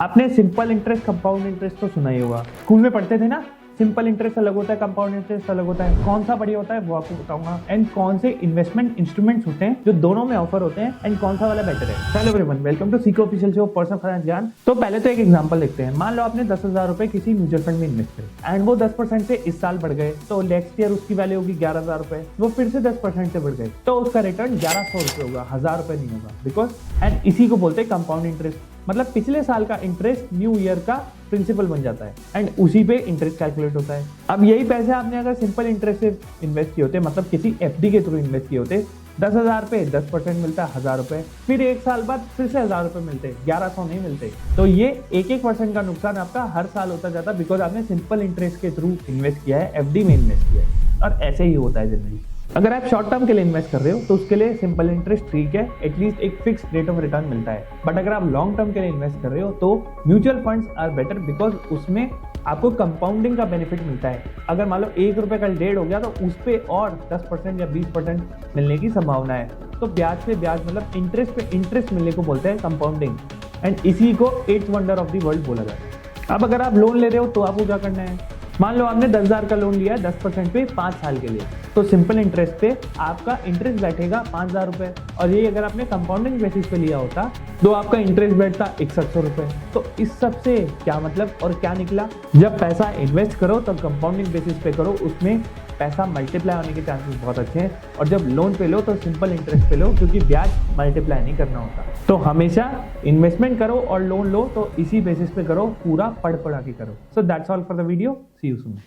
आपने simple interest compound interest तो सुना ही होगा, स्कूल में पढ़ते थे ना। सिंपल इंटरेस्ट अलग होता है, कंपाउंड इंटरेस्ट अलग होता है। कौन सा बढ़िया होता है वो आपको बताऊंगा, एंड कौन से इन्वेस्टमेंट इंस्ट्रूमेंट्स होते हैं जो दोनों में ऑफर होते हैं, एंड कौन सा वाला बेटर है। Hello everyone, welcome to Seekho official show personal finance Gyaan. तो पहले तो एक एग्जांपल देखते हैं। मान लो आपने 10,000 रुपए किसी म्यूचुअल फंड में इन्वेस्ट करे एंड वो 10% से इस साल बढ़ गए, तो नेक्स्ट ईयर उसकी वैल्यू होगी 11,000 रुपए। वो फिर से 10% से बढ़ गए तो उसका रिटर्न 1100 रुपए होगा, 1000 रुपए नहीं होगा। बिकॉज एंड इसी को बोलते हैं कंपाउंड इंटरेस्ट, मतलब पिछले साल का इंटरेस्ट न्यू ईयर का प्रिंसिपल बन जाता है एंड उसी पे इंटरेस्ट कैलकुलेट होता है। अब यही पैसे आपने अगर सिंपल इंटरेस्ट से इन्वेस्ट किए होते, मतलब किसी एफडी के थ्रू इन्वेस्ट किए होते, 10,000 पे 10% मिलता है 1000 रुपए, फिर एक साल बाद फिर से 1000 रुपए मिलते, 1100 नहीं मिलते। तो ये एक परसेंट का नुकसान आपका हर साल होता जाता, बिकॉज आपने सिंपल इंटरेस्ट के थ्रू इन्वेस्ट किया है, एफडी में इन्वेस्ट किया है। और ऐसे ही होता है जनरली। अगर आप शॉर्ट टर्म के लिए इन्वेस्ट कर रहे हो तो उसके लिए सिंपल इंटरेस्ट ठीक है, एटलीस्ट एक फिक्स रेट ऑफ रिटर्न मिलता है। बट अगर आप लॉन्ग टर्म के लिए इन्वेस्ट कर रहे हो तो mutual funds are better, because उसमें आपको कंपाउंडिंग का बेनिफिट मिलता है। अगर मान लो 1 रुपए का 1.5 हो गया तो उस पर और 10% या 20% मिलने की संभावना है। तो ब्याज पे ब्याज, मतलब इंटरेस्ट पे इंटरेस्ट मिलने को बोलते हैं कंपाउंडिंग, एंड इसी को 8th wonder of the world बोला जाता है। अब अगर आप लोन ले रहे हो तो आपको क्या करना है। मान लो आपने 10,000 का लोन लिया है 10% पे 5 साल के लिए, तो सिंपल इंटरेस्ट पे आपका इंटरेस्ट बैठेगा 5,000 रुपए। और ये अगर आपने कंपाउंडिंग बेसिस पे लिया होता तो आपका इंटरेस्ट बैठता 6100 रुपए। तो इस सब से क्या मतलब और क्या निकला, जब पैसा इन्वेस्ट करो तो कंपाउंडिंग बेसिस पे करो, उसमें पैसा मल्टीप्लाई होने के चांसेस बहुत अच्छे हैं। और जब लोन पे लो तो सिंपल इंटरेस्ट पे लो, क्योंकि ब्याज मल्टीप्लाई नहीं करना होता। तो हमेशा इन्वेस्टमेंट करो और लोन लो तो इसी बेसिस पे करो, पूरा पढ़ के करो। So that's all for the video, see you soon.